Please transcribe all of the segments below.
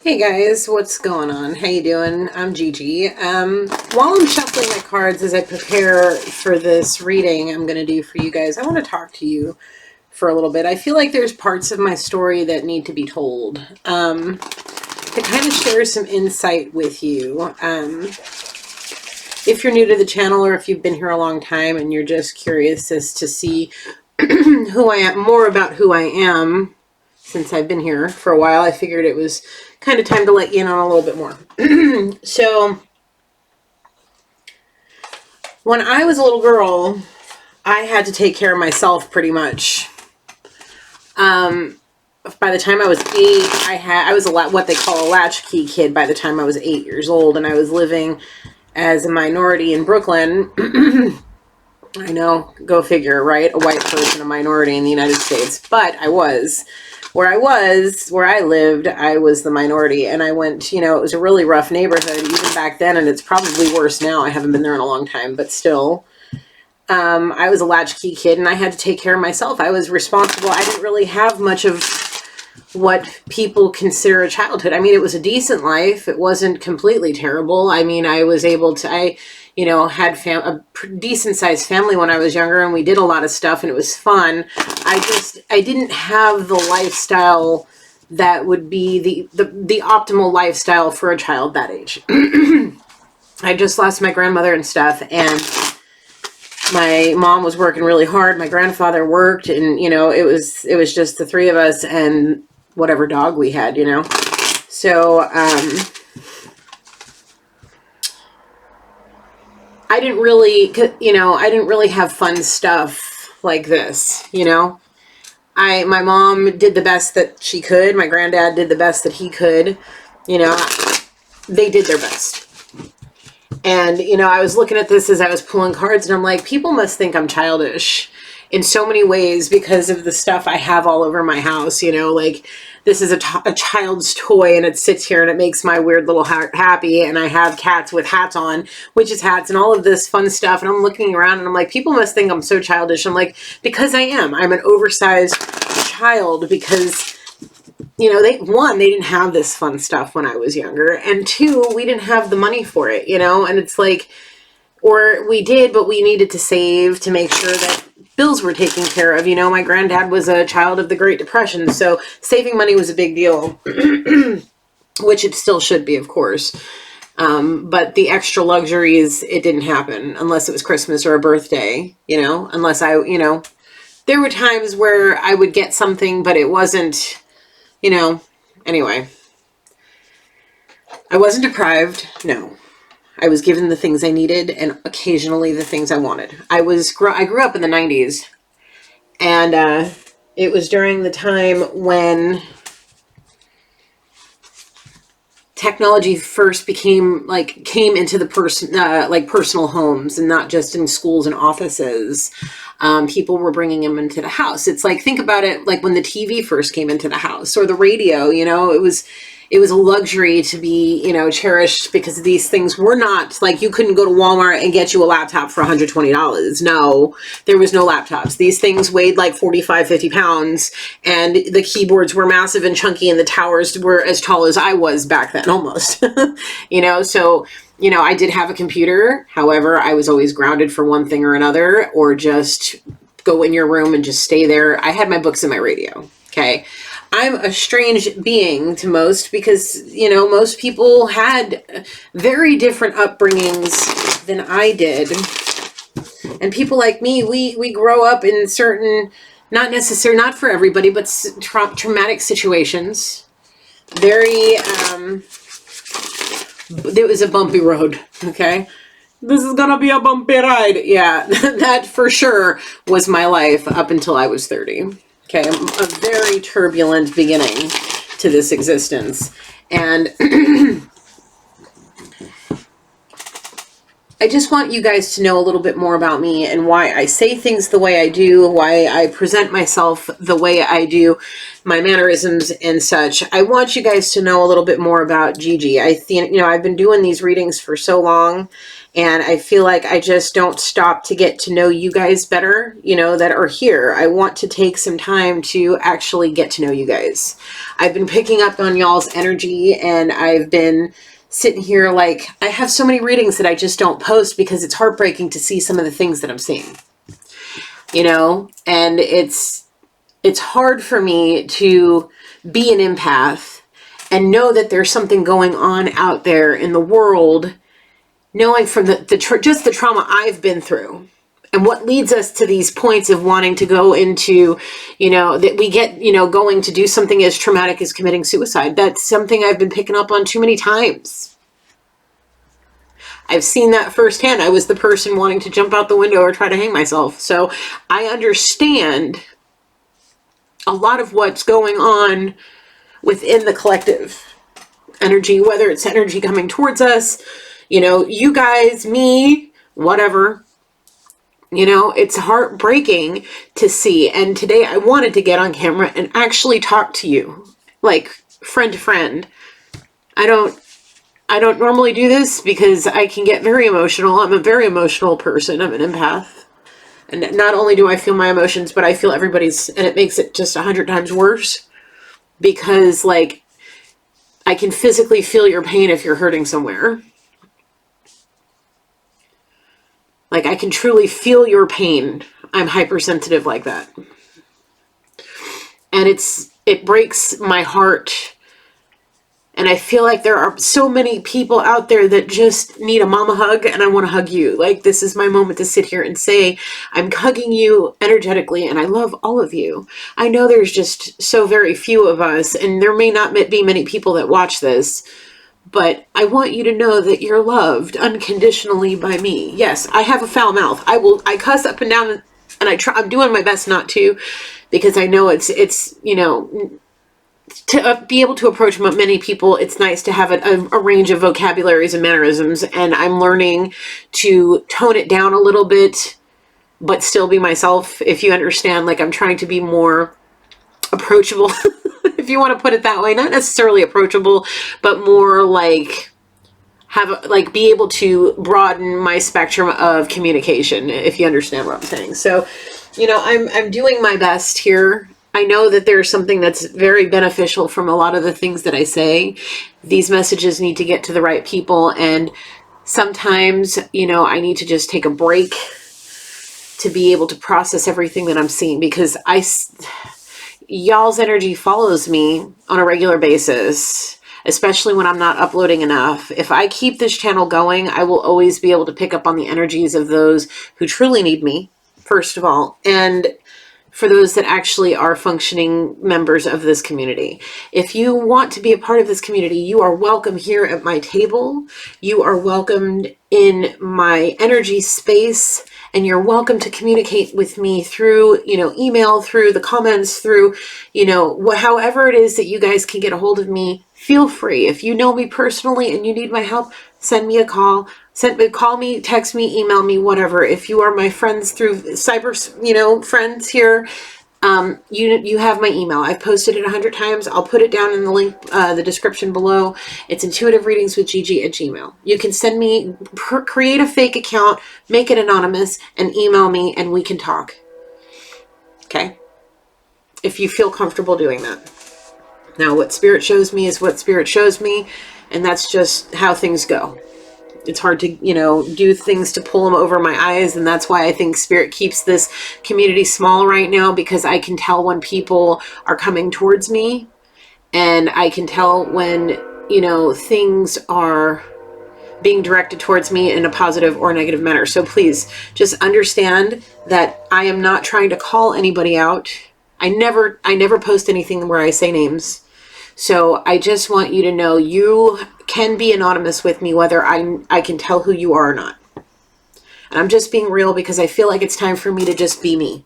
Hey guys, what's going on? How you doing? I'm Gigi. While I'm shuffling my cards as I prepare for this reading I'm going to do for you guys, I want to talk to you for a little bit. I feel like there's parts of my story that need to be told. To kind of share some insight with you. If you're new to the channel or if you've been here a long time and you're just curious as to see who I am, more about who I am, since I've been here for a while, I figured it was kind of time to let you in on a little bit more. So, when I was a little girl, I had to take care of myself pretty much. By the time I was 8, I was what they call a latchkey kid by the time I was 8 years old, and I was living as a minority in Brooklyn. I know, go figure, right? A white person, a minority in the United States. But where I lived, I was the minority. And I went, it was a really rough neighborhood even back then. And it's probably worse now. I haven't been there in a long time, but still. I was a latchkey kid and I had to take care of myself. I was responsible. I didn't really have much of what people consider a childhood. I mean, it was a decent life. It wasn't completely terrible. I mean, I was able to, had a decent sized family when I was younger, and we did a lot of stuff and it was fun. I didn't have the lifestyle that would be the optimal lifestyle for a child that age. I just lost my grandmother and stuff, and my mom was working really hard. My grandfather worked, and it was just the three of us and whatever dog we had, So I didn't really have fun stuff like this, my mom did the best that she could. My granddad did the best that he could. They did their best. And, I was looking at this as I was pulling cards, and I'm like, people must think I'm childish in so many ways because of the stuff I have all over my house, like this is a child's toy and it sits here and it makes my weird little heart happy. And I have cats with hats on, witches hats, and all of this fun stuff. And I'm looking around and I'm like, people must think I'm so childish. I'm like, because I am. I'm an oversized child because they didn't have this fun stuff when I was younger, and 2, we didn't have the money for it, and it's like, or we did, but we needed to save to make sure that bills were taken care of. My granddad was a child of the Great Depression, so saving money was a big deal, which it still should be, of course. But the extra luxuries, it didn't happen unless it was Christmas or a birthday, unless there were times where I would get something, but it wasn't, anyway, I wasn't deprived. No, I was given the things I needed and occasionally the things I wanted. I grew up in the 90s, and it was during the time when technology first came into the personal homes, and not just in schools and offices. People were bringing them into the house. It's like, think about it, like when the TV first came into the house, or the radio, it was a luxury to be, cherished, because these things were not like, you couldn't go to Walmart and get you a laptop for $120. No, there was no laptops. These things weighed like 45, 50 pounds, and the keyboards were massive and chunky, and the towers were as tall as I was back then, almost, so, I did have a computer. However, I was always grounded for one thing or another, or just go in your room and just stay there. I had my books and my radio. Okay. I'm a strange being to most because, most people had very different upbringings than I did. And people like me, we grow up in certain, not for everybody, but traumatic situations. It was a bumpy road. Okay. This is gonna be a bumpy ride. Yeah, that for sure was my life up until I was 30. Okay, a very turbulent beginning to this existence. And I just want you guys to know a little bit more about me and why I say things the way I do, why I present myself the way I do, my mannerisms and such. I want you guys to know a little bit more about Gigi. I think, you know, I've been doing these readings for so long, and I feel like I just don't stop to get to know you guys better, you know, that are here. I want to take some time to actually get to know you guys. I've been picking up on y'all's energy, and I've been sitting here like, I have so many readings that I just don't post because it's heartbreaking to see some of the things that I'm seeing, you know, and it's hard for me to be an empath and know that there's something going on out there in the world, knowing from just the trauma I've been through and what leads us to these points of wanting to go into, you know, that we get, you know, going to do something as traumatic as committing suicide. That's something I've been picking up on too many times. I've seen that firsthand. I was the person wanting to jump out the window or try to hang myself. So I understand a lot of what's going on within the collective energy, whether it's energy coming towards us, you know, you guys, me, whatever. You know, it's heartbreaking to see. And today I wanted to get on camera and actually talk to you like friend to friend. I don't normally do this because I can get very emotional. I'm a very emotional person. I'm an empath. And not only do I feel my emotions, but I feel everybody's, and it makes it just 100 times worse because, like, I can physically feel your pain if you're hurting somewhere. Like, I can truly feel your pain. I'm hypersensitive like that. And it breaks my heart. And I feel like there are so many people out there that just need a mama hug, and I want to hug you. Like, this is my moment to sit here and say, I'm hugging you energetically, and I love all of you. I know there's just so very few of us, and there may not be many people that watch this, but I want you to know that you're loved unconditionally by me. Yes, I have a foul mouth. I cuss up and down, and I'm doing my best not to, because I know it's you know, to be able to approach many people, it's nice to have a range of vocabularies and mannerisms, and I'm learning to tone it down a little bit, but still be myself, if you understand. Like, I'm trying to be more approachable, if you want to put it that way. Not necessarily approachable, but more like be able to broaden my spectrum of communication, if you understand what I'm saying. So, you know, I'm doing my best here. I know that there's something that's very beneficial from a lot of the things that I say. These messages need to get to the right people, and sometimes, you know, I need to just take a break to be able to process everything that I'm seeing, because y'all's energy follows me on a regular basis, especially when I'm not uploading enough. If I keep this channel going, I will always be able to pick up on the energies of those who truly need me, first of all, and for those that actually are functioning members of this community. If you want to be a part of this community, you are welcome here at my table. You are welcomed in my energy space, and you're welcome to communicate with me through, you know, email, through the comments, through, you know, however it is that you guys can get a hold of me. Feel free. If you know me personally and you need my help, send me a call. Call me, text me, email me, whatever. If you are my friends through cyber, you know, friends here, you have my email. I've posted it 100 times. I'll put it down in the link, the description below. It's intuitivereadingswithgigi@gmail.com. You can send me, create a fake account, make it anonymous, and email me, and we can talk. Okay? If you feel comfortable doing that. Now, what Spirit shows me is what Spirit shows me, and that's just how things go. It's hard to, you know, do things to pull them over my eyes, and that's why I think Spirit keeps this community small right now, because I can tell when people are coming towards me, and I can tell when, you know, things are being directed towards me in a positive or negative manner. So please just understand that I am not trying to call anybody out. I never post anything where I say names. So I just want you to know you can be anonymous with me, whether I can tell who you are or not. And I'm just being real, because I feel like it's time for me to just be me.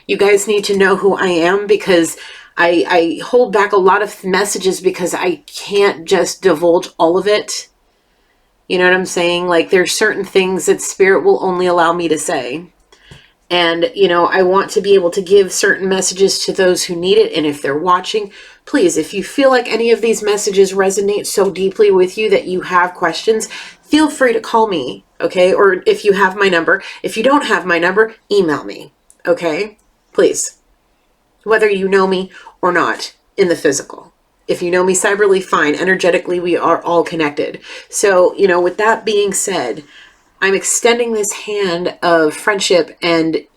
You guys need to know who I am, because I hold back a lot of messages because I can't just divulge all of it. You know what I'm saying? Like, there's certain things that Spirit will only allow me to say. And, you know, I want to be able to give certain messages to those who need it. And if they're watching, please, if you feel like any of these messages resonate so deeply with you that you have questions, feel free to call me, okay? Or if you have my number. If you don't have my number, email me, okay? Please. Whether you know me or not in the physical. If you know me cyberly, fine. Energetically, we are all connected. So, you know, with that being said, I'm extending this hand of friendship and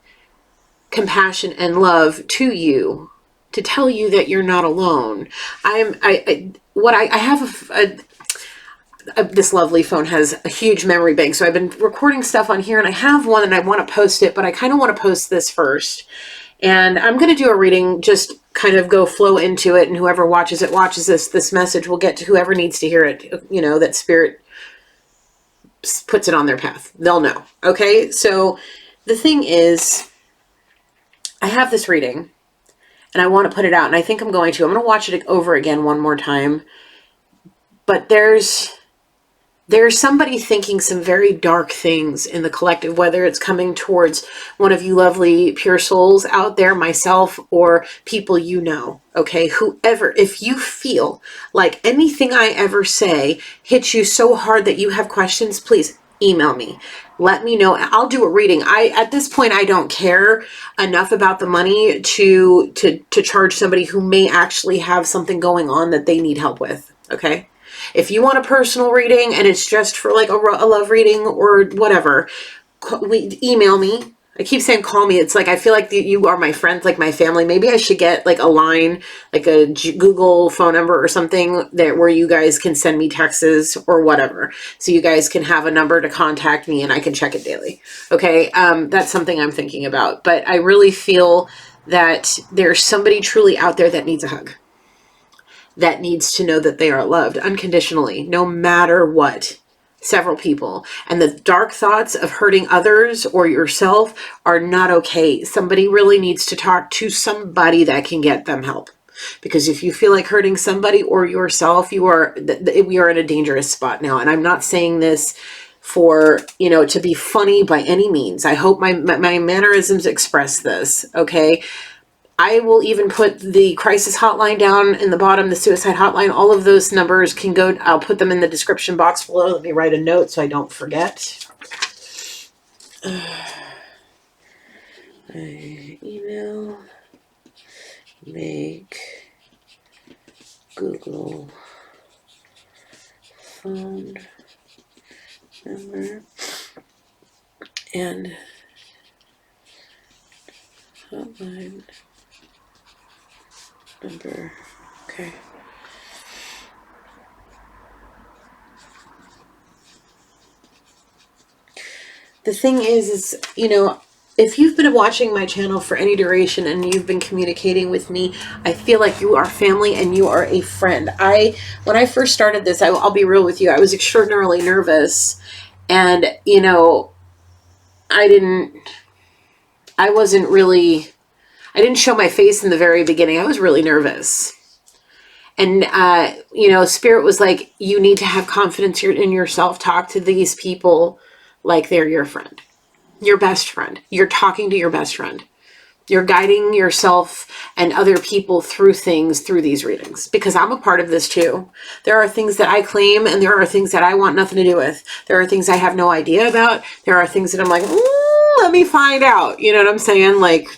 compassion and love to you to tell you that you're not alone. I have this lovely phone has a huge memory bank. So I've been recording stuff on here and I have one and I want to post it, but I kind of want to post this first. And I'm going to do a reading, just kind of go flow into it. And whoever watches it, watches this message will get to whoever needs to hear it, you know, that Spirit puts it on their path. They'll know. Okay. So the thing is, I have this reading and I want to put it out, and I think I'm going to watch it over again one more time. But there's somebody thinking some very dark things in the collective, whether it's coming towards one of you lovely pure souls out there, myself, or people you know, okay? Whoever, if you feel like anything I ever say hits you so hard that you have questions, please email me. Let me know. I'll do a reading. At this point, I don't care enough about the money to charge somebody who may actually have something going on that they need help with, okay? If you want a personal reading and it's just for like a love reading or whatever, email me. I keep saying call me. It's like, I feel like you are my friends, like my family. Maybe I should get like a line, like a Google phone number or something where you guys can send me texts or whatever. So you guys can have a number to contact me and I can check it daily. Okay. That's something I'm thinking about, but I really feel that there's somebody truly out there that needs a hug, that needs to know that they are loved unconditionally, no matter what. Several people. And the dark thoughts of hurting others or yourself are not okay. Somebody really needs to talk to somebody that can get them help. Because if you feel like hurting somebody or yourself, we are in a dangerous spot now. And I'm not saying this for, you know, to be funny by any means. I hope my mannerisms express this, okay? I will even put the crisis hotline down in the bottom, the suicide hotline. All of those numbers can go. I'll put them in the description box below. Let me write a note so I don't forget. Email, make Google phone number and hotline number. Okay. The thing is, you know, if you've been watching my channel for any duration and you've been communicating with me, I feel like you are family and you are a friend. When I first started this, I'll be real with you, I was extraordinarily nervous. And, you know, I didn't show my face in the very beginning. I was really nervous. And, you know, Spirit was like, you need to have confidence in yourself. Talk to these people like they're your friend, your best friend. You're talking to your best friend. You're guiding yourself and other people through things, through these readings, because I'm a part of this too. There are things that I claim and there are things that I want nothing to do with. There are things I have no idea about. There are things that I'm like, let me find out. You know what I'm saying? Like,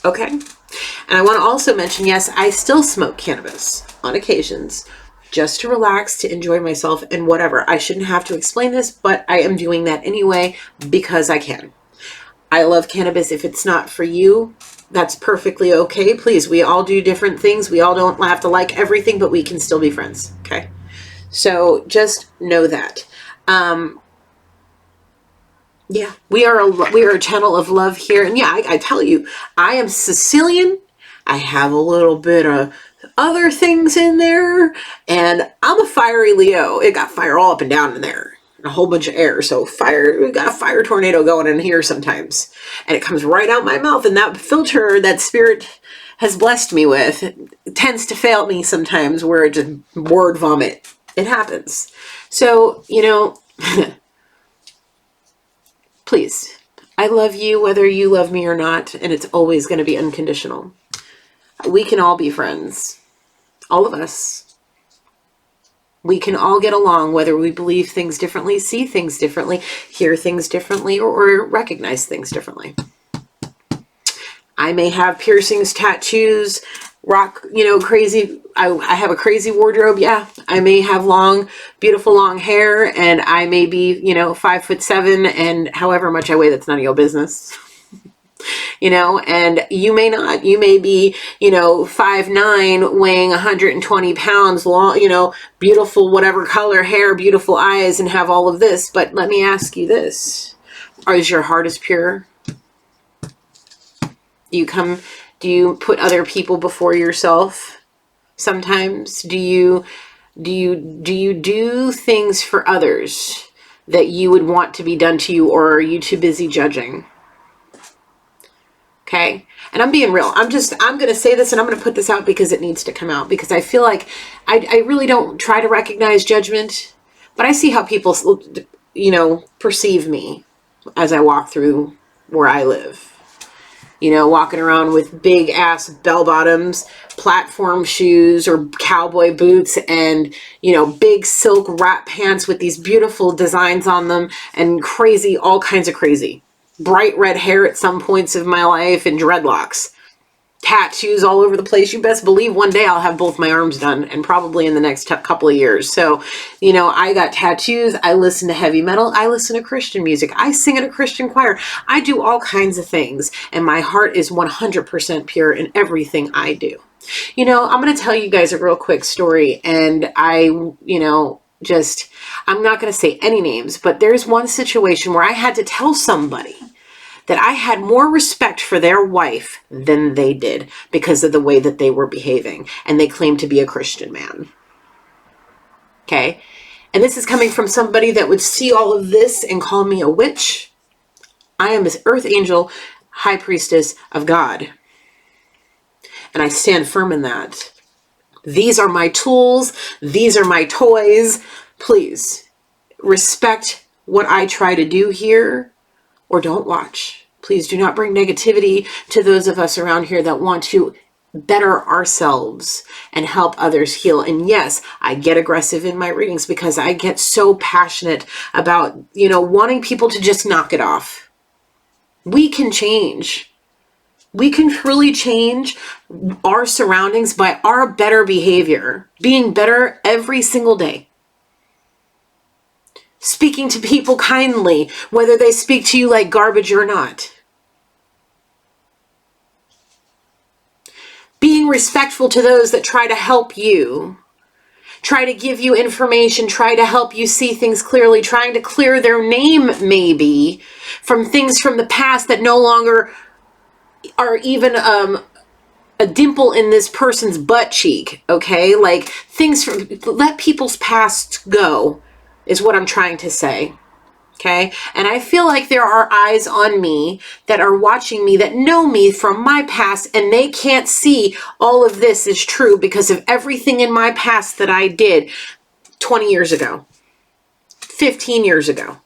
okay. And I want to also mention, yes, I still smoke cannabis on occasions just to relax, to enjoy myself and whatever. I shouldn't have to explain this, but I am doing that anyway because I can. I love cannabis. If it's not for you, that's perfectly okay. Please, we all do different things. We all don't have to like everything, but we can still be friends. Okay. So just know that. Yeah, we are a channel of love here. And yeah, I tell you, I am Sicilian. I have a little bit of other things in there, and I'm a fiery Leo. It got fire all up and down in there, a whole bunch of air. So fire, we got a fire tornado going in here sometimes, and it comes right out my mouth. And that filter that Spirit has blessed me with tends to fail me sometimes, where it just word vomit It happens. So, you know, please, I love you whether you love me or not, and it's always going to be unconditional. We can all be friends. All of us. We can all get along whether we believe things differently, see things differently, hear things differently, or recognize things differently. I may have piercings, tattoos, rock, you know, crazy. I have a crazy wardrobe. Yeah. I may have long, beautiful long hair, and I may be, you know, 5'7", and however much I weigh, that's none of your business. You know, and you may not. You may be, you know, 5'9", weighing 120 pounds, long, you know, beautiful, whatever color hair, beautiful eyes, and have all of this. But let me ask you this. Is your heart as pure? Do you put other people before yourself? Sometimes do you do things for others that you would want to be done to you, or are you too busy judging? Okay. And I'm being real. I'm going to say this, and I'm going to put this out because it needs to come out, because I feel like I really don't try to recognize judgment, but I see how people, you know, perceive me as I walk through where I live. You know, walking around with big ass bell bottoms, platform shoes, or cowboy boots, and, you know, big silk wrap pants with these beautiful designs on them, and crazy, all kinds of crazy. Bright red hair at some points of my life, and dreadlocks. Tattoos all over the place. You best believe one day I'll have both my arms done, and probably in the next couple of years. So, you know, I got tattoos. I listen to heavy metal. I listen to Christian music. I sing in a Christian choir. I do all kinds of things, and my heart is 100% pure in everything I do. You know, I'm going to tell you guys a real quick story, and you know, I'm not going to say any names, but there's one situation where I had to tell somebody that I had more respect for their wife than they did because of the way that they were behaving. And they claimed to be a Christian man. Okay? And this is coming from somebody that would see all of this and call me a witch. I am this earth angel, high priestess of God. And I stand firm in that. These are my tools. These are my toys. Please respect what I try to do here. Or don't watch. Please do not bring negativity to those of us around here that want to better ourselves and help others heal. And yes, I get aggressive in my readings because I get so passionate about, you know, wanting people to just knock it off. We can change. We can truly change our surroundings by our better behavior, being better every single day. Speaking to people kindly, whether they speak to you like garbage or not. Being respectful to those that try to help you. Try to give you information, try to help you see things clearly, trying to clear their name maybe from things from the past that no longer are even a dimple in this person's butt cheek, okay? Like things from, let people's past go. Is what I'm trying to say, okay? And I feel like there are eyes on me that are watching me that know me from my past, and they can't see all of this is true because of everything in my past that I did 20 years ago, 15 years ago.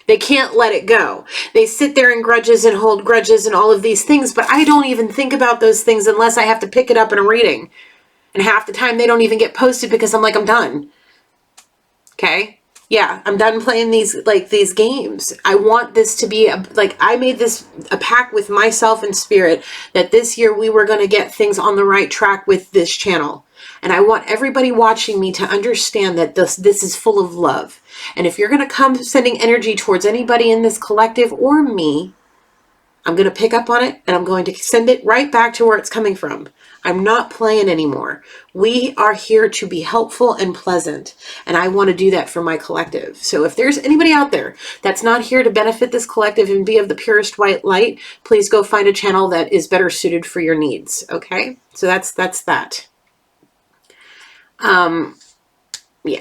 They can't let it go. They sit there in grudges and hold grudges and all of these things, but I don't even think about those things unless I have to pick it up in a reading. And half the time they don't even get posted because I'm like, I'm done. Okay. Yeah, I'm done playing these games. I want this to be I made this a pact with myself and spirit that this year we were going to get things on the right track with this channel. And I want everybody watching me to understand that this is full of love. And if you're going to come sending energy towards anybody in this collective or me, I'm going to pick up on it and I'm going to send it right back to where it's coming from. I'm not playing anymore. We are here to be helpful and pleasant, and I want to do that for my collective. So if there's anybody out there that's not here to benefit this collective and be of the purest white light, please go find a channel that is better suited for your needs, okay? So that's that. Yeah.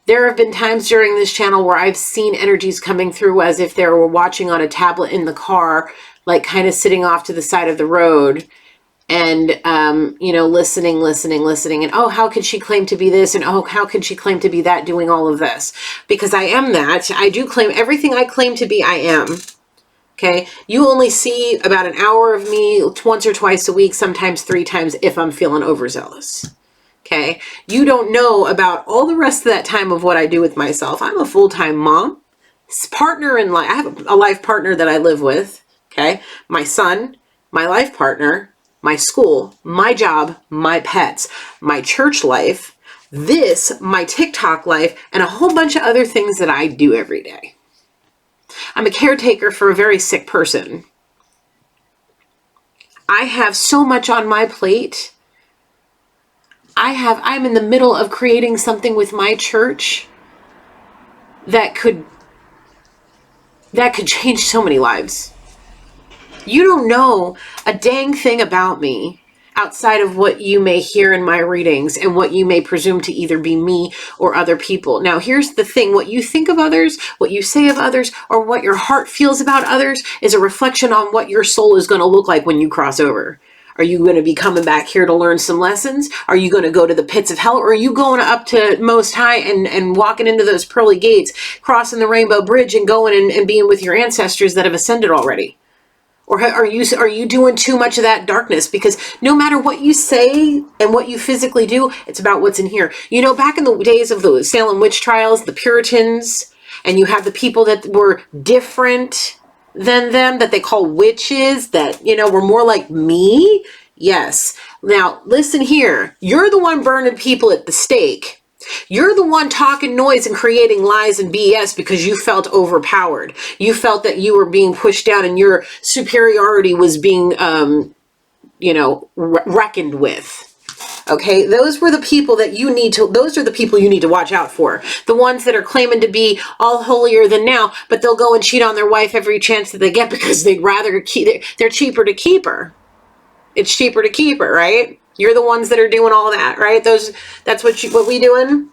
There have been times during this channel where I've seen energies coming through as if they were watching on a tablet in the car, like kind of sitting off to the side of the road. and, you know, listening. And, oh, how could she claim to be this? And, oh, how could she claim to be that, doing all of this? Because I am that. I do claim everything I claim to be, I am. Okay. You only see about an hour of me once or twice a week, sometimes 3 times if I'm feeling overzealous. Okay. You don't know about all the rest of that time of what I do with myself. I'm a full-time mom, partner in life. I have a life partner that I live with. Okay. My son, my life partner, my school, my job, my pets, my church life, my TikTok life, and a whole bunch of other things that I do every day. I'm a caretaker for a very sick person. I have so much on my plate. I'm in the middle of creating something with my church that could change so many lives. You don't know a dang thing about me outside of what you may hear in my readings and what you may presume to either be me or other people. Now, here's the thing. What you think of others, what you say of others, or what your heart feels about others is a reflection on what your soul is going to look like when you cross over. Are you going to be coming back here to learn some lessons? Are you going to go to the pits of hell? Or are you going up to Most High and walking into those pearly gates, crossing the Rainbow Bridge and going and being with your ancestors that have ascended already? Or are you doing too much of that darkness? Because no matter what you say and what you physically do, it's about what's in here. You know, back in the days of the Salem witch trials, the Puritans, and you have the people that were different than them, that they call witches, that, you know, were more like me. Yes. Now, listen here. You're the one burning people at the stake. You're the one talking noise and creating lies and BS because you felt overpowered. You felt that you were being pushed down and your superiority was being, you know, reckoned with. Okay, those are the people you need to watch out for. The ones that are claiming to be all holier than now, but they'll go and cheat on their wife every chance that they get because they'd rather they're cheaper to keep her. It's cheaper to keep her, right? You're the ones that are doing all that, right? That's what we doing.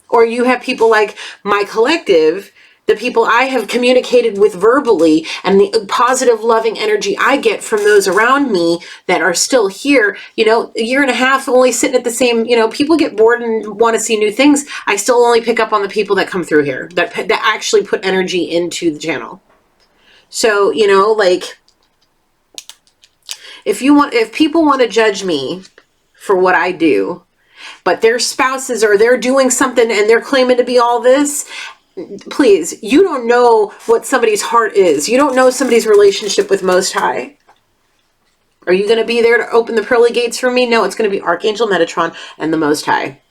Or you have people like my collective, the people I have communicated with verbally, and the positive, loving energy I get from those around me that are still here. You know, a year and a half only sitting at the same, you know, people get bored and want to see new things. I still only pick up on the people that come through here, that actually put energy into the channel. So, you know, like, if people want to judge me for what I do, but their spouses or they're doing something and they're claiming to be all this, please, you don't know what somebody's heart is. You don't know somebody's relationship with Most High. Are you going to be there to open the pearly gates for me? No, it's going to be Archangel Metatron and the Most High.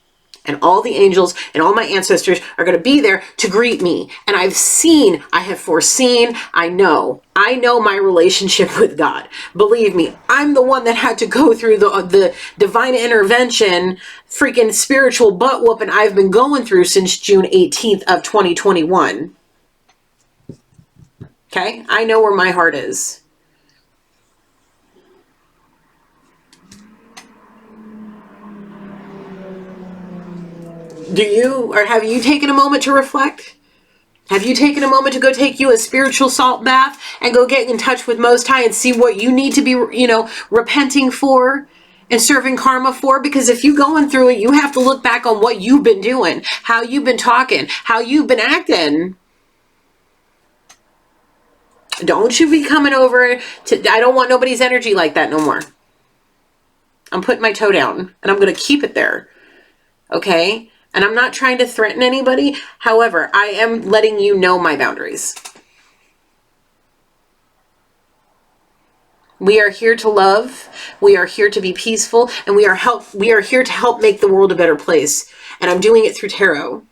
And all the angels and all my ancestors are going to be there to greet me. And I have foreseen, I know my relationship with God. Believe me, I'm the one that had to go through the divine intervention, freaking spiritual butt whooping I've been going through since June 18th of 2021. Okay? I know where my heart is. Have you taken a moment to reflect? Have you taken a moment to go take you a spiritual salt bath and go get in touch with Most High and see what you need to be, you know, repenting for and serving karma for? Because if you're going through it, you have to look back on what you've been doing, how you've been talking, how you've been acting. Don't you be coming over to, I don't want nobody's energy like that no more. I'm putting my toe down and I'm going to keep it there. Okay? And I'm not trying to threaten anybody. However, I am letting you know my boundaries. We are here to love. We are here to be peaceful. And we are here to help make the world a better place. And I'm doing it through tarot.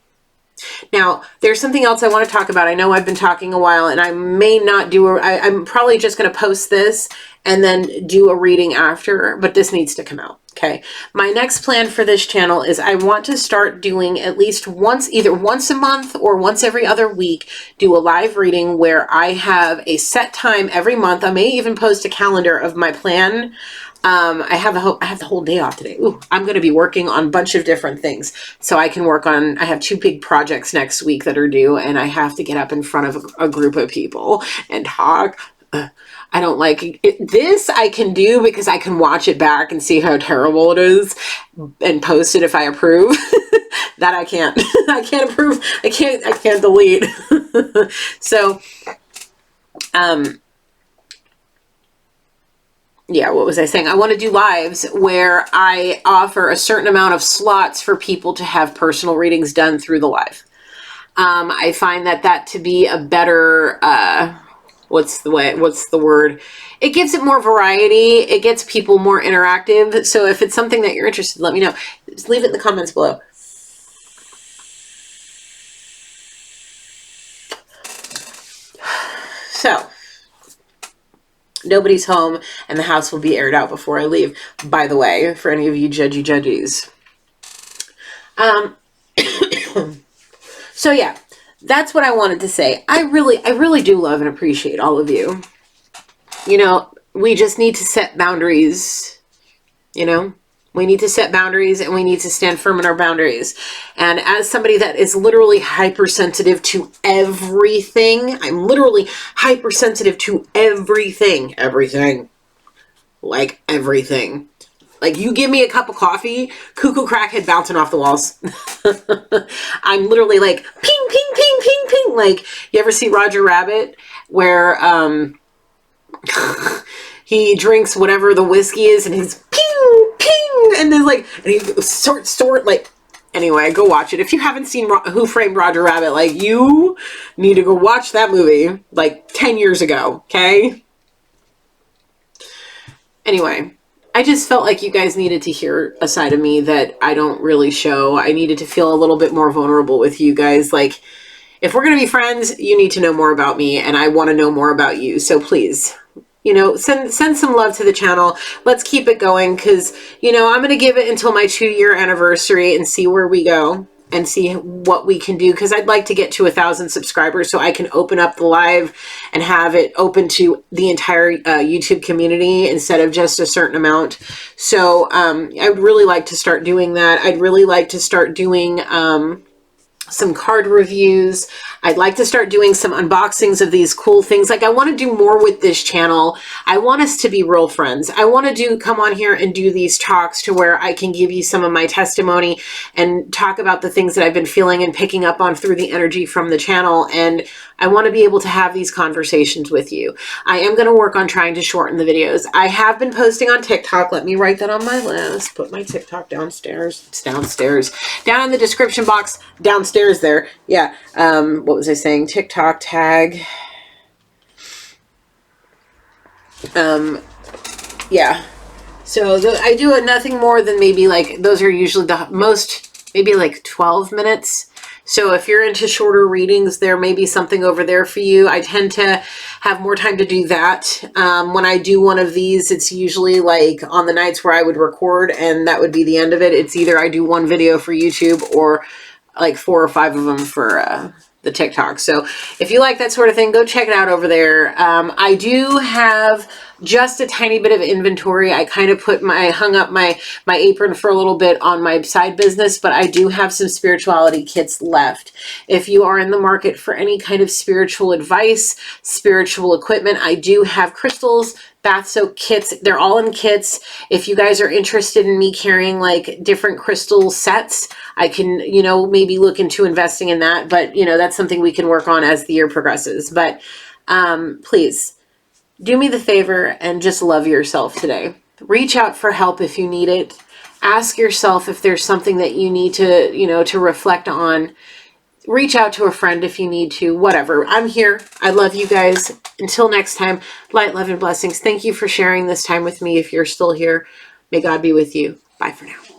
Now, there's something else I want to talk about. I know I've been talking a while and I may not do I'm probably just going to post this and then do a reading after, but this needs to come out. Okay. My next plan for this channel is I want to start doing at least either once a month or once every other week, do a live reading where I have a set time every month. I may even post a calendar of my plan. I have the whole day off today. Ooh, I'm going to be working on a bunch of different things. So I can work on, I have 2 big projects next week that are due and I have to get up in front of a group of people and talk. I don't like it. This I can do because I can watch it back and see how terrible it is and post it if I approve. That I can't. I can't approve. I can't delete. So, yeah, what was I saying? I want to do lives where I offer a certain amount of slots for people to have personal readings done through the live. I find that to be a better, what's the word? It gives it more variety. It gets people more interactive. So if it's something that you're interested in, let me know. Just leave it in the comments below. So, nobody's home and the house will be aired out before I leave, by the way, for any of you judgies. So yeah, that's what I wanted to say. I really do love and appreciate all of you. You know, we just need to set boundaries, you know? We need to set boundaries and we need to stand firm in our boundaries. And as somebody that is literally hypersensitive to everything, I'm literally hypersensitive to everything. Everything. Like everything. Like you give me a cup of coffee, cuckoo crackhead bouncing off the walls. I'm literally like ping, ping, ping, ping, ping. Like you ever see Roger Rabbit where he drinks whatever the whiskey is and he's ping, ping, and then like, and he sort like, anyway, go watch it. If you haven't seen Who Framed Roger Rabbit, like you need to go watch that movie like 10 years ago. Okay. Anyway, I just felt like you guys needed to hear a side of me that I don't really show. I needed to feel a little bit more vulnerable with you guys. Like, if we're going to be friends, you need to know more about me, and I want to know more about you. So please, you know, send some love to the channel. Let's keep it going because, you know, I'm going to give it until my 2-year anniversary and see where we go and see what we can do, because I'd like to get to 1,000 subscribers so I can open up the live and have it open to the entire YouTube community instead of just a certain amount. So I would really like to start doing that. I'd really like to start doing some card reviews. I'd like to start doing some unboxings of these cool things. Like I want to do more with this channel. I want us to be real friends. I want to come on here and do these talks to where I can give you some of my testimony and talk about the things that I've been feeling and picking up on through the energy from the channel. And I want to be able to have these conversations with you. I am going to work on trying to shorten the videos. I have been posting on TikTok. Let me write that on my list. Put my TikTok downstairs. It's downstairs. Down in the description box downstairs there. Yeah. What was I saying? TikTok tag. Yeah. So I do nothing more than maybe like, those are usually the most, maybe like 12 minutes. So if you're into shorter readings, there may be something over there for you. I tend to have more time to do that. When I do one of these, it's usually like on the nights where I would record, and that would be the end of it. It's either I do one video for YouTube or like 4 or 5 of them for the TikTok. So if you like that sort of thing, go check it out over there. I do have just a tiny bit of inventory. I kind of hung up my apron for a little bit on my side business, but I do have some spirituality kits left. If you are in the market for any kind of spiritual advice, spiritual equipment, I do have crystals, bath soak kits. They're all in kits. If you guys are interested in me carrying like different crystal sets, I can, you know, maybe look into investing in that. But, you know, that's something we can work on as the year progresses. But please do me the favor and just love yourself today. Reach out for help if you need it. Ask yourself if there's something that you need to, you know, to reflect on. Reach out to a friend if you need to, whatever. I'm here. I love you guys. Until next time, light, love, and blessings. Thank you for sharing this time with me. If you're still here, may God be with you. Bye for now.